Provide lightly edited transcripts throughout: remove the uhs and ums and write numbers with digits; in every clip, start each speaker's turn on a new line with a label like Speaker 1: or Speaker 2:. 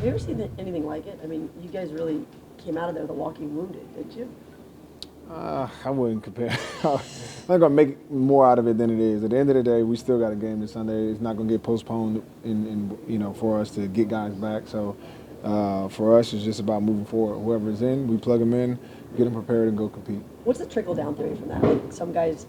Speaker 1: you ever seen anything like it? I mean, you guys really came out of there the walking wounded, didn't you?
Speaker 2: I wouldn't compare. I'm not gonna make more out of it than it is. At the end of the day, we still got a game this Sunday. It's not gonna get postponed for us to get guys back. So for us, it's just about moving forward. Whoever's in, we plug them in, get them prepared, and go compete.
Speaker 1: What's the trickle down theory from that? Like some guys,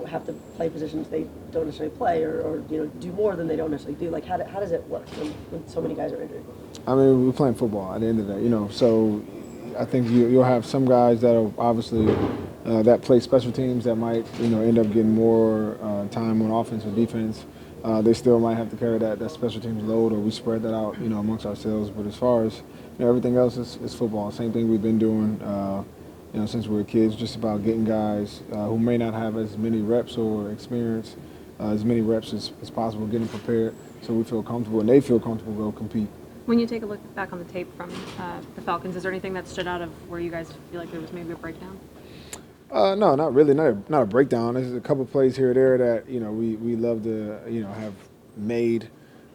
Speaker 1: have to play positions they don't necessarily play, or do more than they don't necessarily do. Like how does it work when so many guys are injured?
Speaker 2: I mean, we're playing football at the end of the day, so I think you'll have some guys that are obviously that play special teams that might, end up getting more time on offense or defense. They still might have to carry that special teams load, or we spread that out, amongst ourselves. But as far as everything else is football. Same thing we've been doing, since we were kids. Just about getting guys who may not have as many reps or experience, as many reps as possible, getting prepared so we feel comfortable and they feel comfortable to go compete.
Speaker 3: When you take a look back on the tape from the Falcons, is there anything that stood out of where you guys feel like there was maybe a breakdown?
Speaker 2: No, not really. Not a breakdown. There's a couple plays here or there that we love to have made.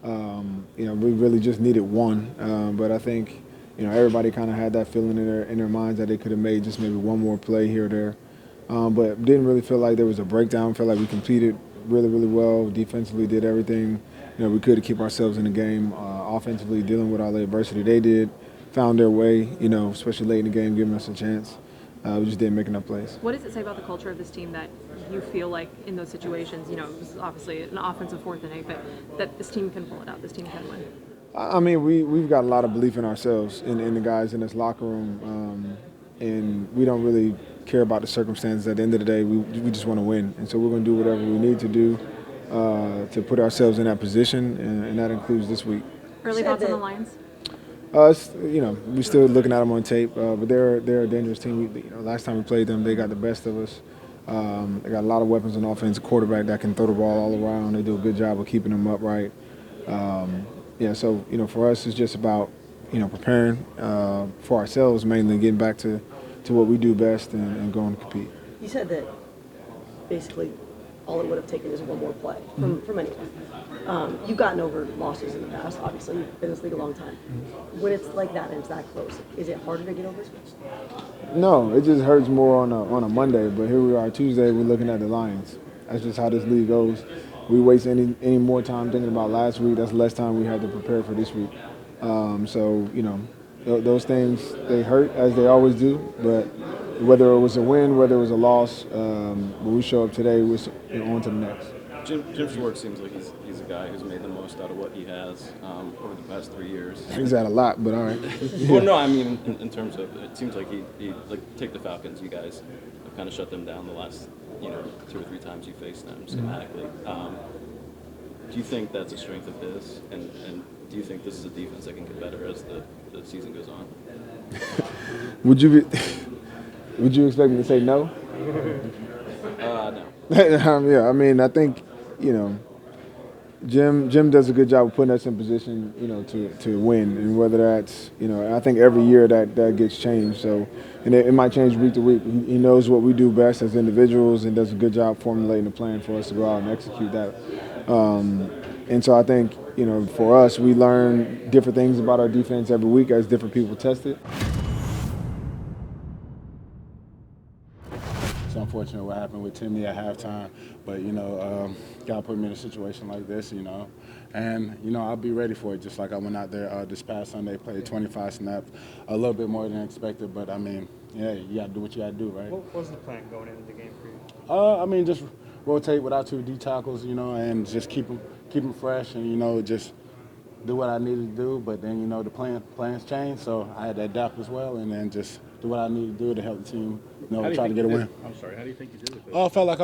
Speaker 2: We really just needed one, but I think everybody kind of had that feeling in their minds that they could have made just maybe one more play here or there, but didn't really feel like there was a breakdown. Felt like we competed really, really well. Defensively, did everything we could to keep ourselves in the game. Offensively, dealing with all the adversity they did, found their way. Especially late in the game, giving us a chance. We just didn't make enough plays.
Speaker 3: What does it say about the culture of this team that you feel like in those situations, it was obviously an offensive 4th and 8, but that this team can pull it out, this team can win?
Speaker 2: I mean, we've got a lot of belief in ourselves, in the guys in this locker room, and we don't really care about the circumstances. At the end of the day, we just want to win, and so we're going to do whatever we need to do to put ourselves in that position, and that includes this week.
Speaker 3: Early thoughts on the Lions?
Speaker 2: We're still looking at them on tape, but they're a dangerous team. Last time we played them, they got the best of us. They got a lot of weapons on offense, a quarterback that can throw the ball all around. They do a good job of keeping them upright. So for us, it's just about preparing for ourselves, mainly getting back to what we do best and going to compete.
Speaker 1: You said that basically all it would have taken is one more play from anyone. You've gotten over losses in the past, obviously. You've been in this league a long time. When it's like that and it's that close, is it harder to get over this?
Speaker 2: No, it just hurts more on a Monday. But here we are Tuesday, we're looking at the Lions. That's just how this league goes. We waste any more time thinking about last week, that's less time we had to prepare for this week. Those things, they hurt, as they always do. But whether it was a win, whether it was a loss, when we show up today, we're on to the next.
Speaker 4: Jim Schwartz seems like he's a guy who's made the most out of what he has over the past 3 years.
Speaker 2: He's had a lot, but all right.
Speaker 4: Well, no, I mean in terms of, it seems like he take the Falcons. You guys have kind of shut them down the last 2 or 3 times you faced them schematically. Do you think that's a strength of his, and do you think this is a defense that can get better as the season goes on?
Speaker 2: Would you expect me to say no?
Speaker 4: No.
Speaker 2: Yeah, I mean, I think, Jim does a good job of putting us in position, to win. And whether that's, I think every year that gets changed. So, and it might change week to week. He knows what we do best as individuals and does a good job formulating a plan for us to go out and execute that. And so I think, for us, we learn different things about our defense every week as different people test it. It's unfortunate what happened with Timmy at halftime, but God put me in a situation like this, and I'll be ready for it. Just like I went out there this past Sunday, played 25 snaps, a little bit more than expected, but I mean, yeah, you got to do what you got to do, right?
Speaker 5: What was the plan going into the game for you?
Speaker 2: Just rotate with our 2 D tackles, and just keep them fresh, and just do what I needed to do. But then the plans changed, so I had to adapt as well, and then just do what I needed to do to help the team, try to get a win.
Speaker 5: I'm sorry. How do you think you did with it?
Speaker 2: I felt like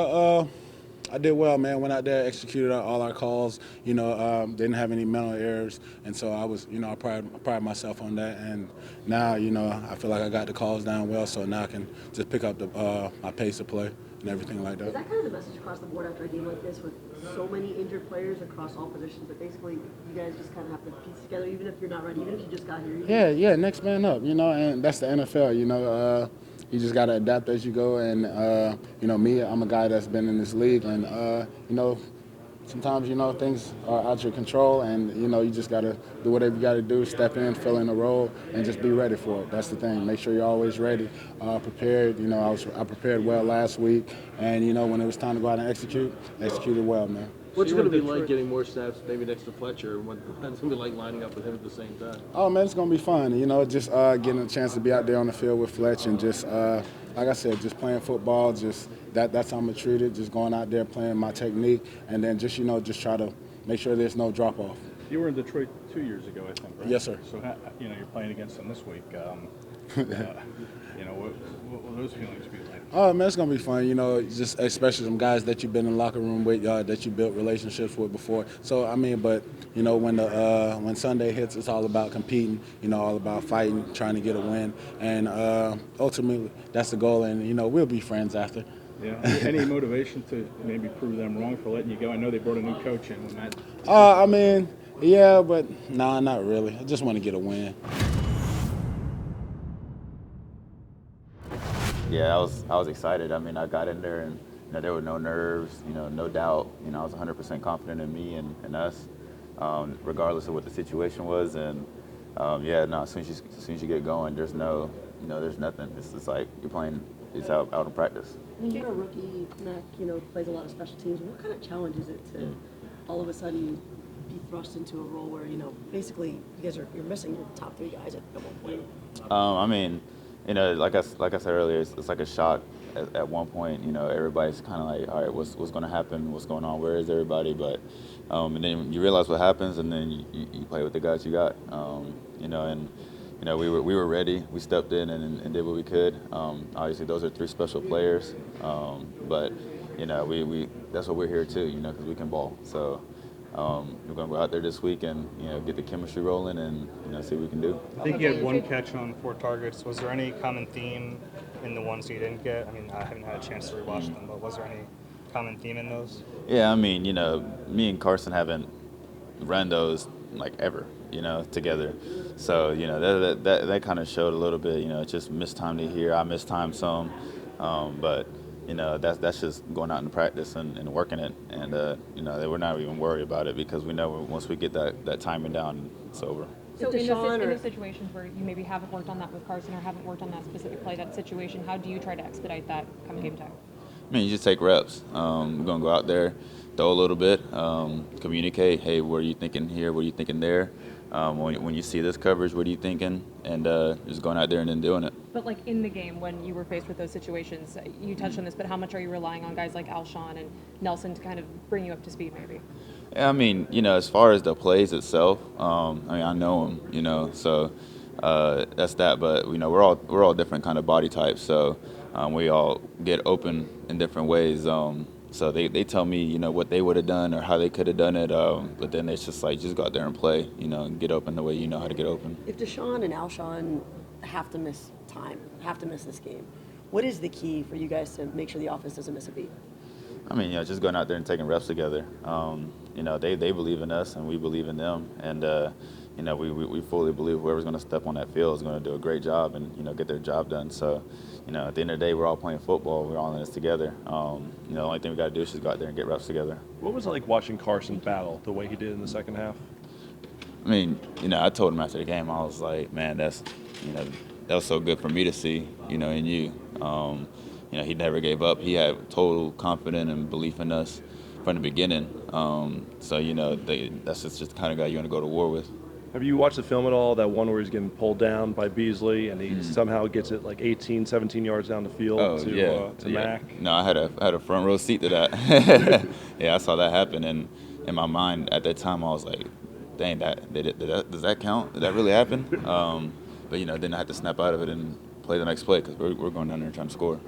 Speaker 2: I did well, man. Went out there, executed all our calls. Didn't have any mental errors, and so I was, I pride myself on that. And now, I feel like I got the calls down well, so now I can just pick up my pace of play and everything like that.
Speaker 1: Is that kind of the message across the board after a game like this, with so many injured players across all positions, that basically you guys just kind of have to piece together, even if you're not ready, even if you just got here?
Speaker 2: Yeah, next man up, and that's the NFL, you just got to adapt as you go. And, me, I'm a guy that's been in this league, and,
Speaker 6: sometimes, things are out your control, and, you just got to do whatever you got to do, step in, fill in the role, and just be ready for it. That's the thing. Make sure you're always ready, prepared. I prepared well last week, and, when it was time to go out and executed well, man.
Speaker 7: What's it going to be like getting more snaps maybe next to Fletcher? What's it going to be like lining up with him at the same time?
Speaker 6: Oh, man, it's going to be fun. Just getting a chance to be out there on the field with Fletch and just, like I said, just playing football, just that's how I'm treated, just going out there playing my technique, and then just, just try to make sure there's no drop-off.
Speaker 5: You were in Detroit 2 years ago, I think, right?
Speaker 6: Yes, sir.
Speaker 5: So, you're playing against them this week. What will those feelings be like?
Speaker 6: Oh, man, it's going to be fun, just especially some guys that you've been in the locker room with, that you built relationships with before. So, but, when Sunday hits, it's all about competing, all about fighting, trying to get a win. And ultimately, that's the goal, and, we'll be friends after.
Speaker 5: Yeah. Any motivation to maybe prove them wrong for letting you go? I know they brought a new coach in when that.
Speaker 6: Yeah, but not really. I just want to get a win.
Speaker 8: Yeah, I was excited. I got in there and there were no nerves, no doubt. I was 100% confident in me and us, regardless of what the situation was. And as soon as you get going, there's there's nothing. It's just like you're playing. It's out in practice.
Speaker 1: When you're a rookie, Mac, plays a lot of special teams. What kind of challenge is it to all of a sudden be thrust into a role where basically you're missing your top three guys at one point?
Speaker 8: Like I said earlier, it's like a shock at one point. Everybody's kind of like, all right, what's going to happen? What's going on? Where is everybody? But and then you realize what happens, and then you play with the guys you got. We were ready. We stepped in and did what we could. Obviously, those are three special players. But we that's what we're here too. Because we can ball. So. We're going to go out there this week and get the chemistry rolling and see what we can do.
Speaker 9: I think you had one catch on 4 targets. Was there any common theme in the ones you didn't get? I haven't had a chance to rewatch them, but was there any common theme in those?
Speaker 8: Yeah, me and Carson haven't run those like ever, together. So that kind of showed a little bit. Just mistimed it here. I mistimed some, but. That's just going out in practice and working it, and we're not even worried about it because we know once we get that timing down, it's over.
Speaker 3: So in those situations where you maybe haven't worked on that with Carson or haven't worked on that specific play, that situation, how do you try to expedite that come game time?
Speaker 8: You just take reps. We're going to go out there, throw a little bit, communicate, hey, what are you thinking here, what are you thinking there? When you see this coverage, what are you thinking? And just going out there and then doing it.
Speaker 3: But like in the game, when you were faced with those situations, you touched on this, but how much are you relying on guys like Alshon and Nelson to kind of bring you up to speed maybe?
Speaker 8: Yeah, as far as the plays itself, I know them, so that's that. But, we're all different kind of body types, so we all get open in different ways. So they tell me, what they would have done or how they could have done it, but then it's just like, just go out there and play, and get open the way you know how to get open.
Speaker 1: If Deshaun and Alshon have to miss this game, what is the key for you guys to make sure the offense doesn't miss a beat?
Speaker 8: Just going out there and taking reps together. They believe in us and we believe in them, and we fully believe whoever's going to step on that field is going to do a great job and get their job done. So, at the end of the day, we're all playing football. We're all in this together. The only thing we got to do is just go out there and get reps together.
Speaker 10: What was it like watching Carson battle the way he did in the second half?
Speaker 8: I told him after the game, I was like, man, that was so good for me to see, in you. He never gave up. He had total confidence and belief in us from the beginning. That's just the kind of guy you want to go to war with.
Speaker 10: Have you watched the film at all, that one where he's getting pulled down by Beasley and he somehow gets it like 18, 17 yards down the field to Mac?
Speaker 8: No, I had a front row seat to that. Yeah, I saw that happen, and in my mind at that time I was like, dang, does that count? Did that really happen? But then I had to snap out of it and play the next play because we're going down there trying to score.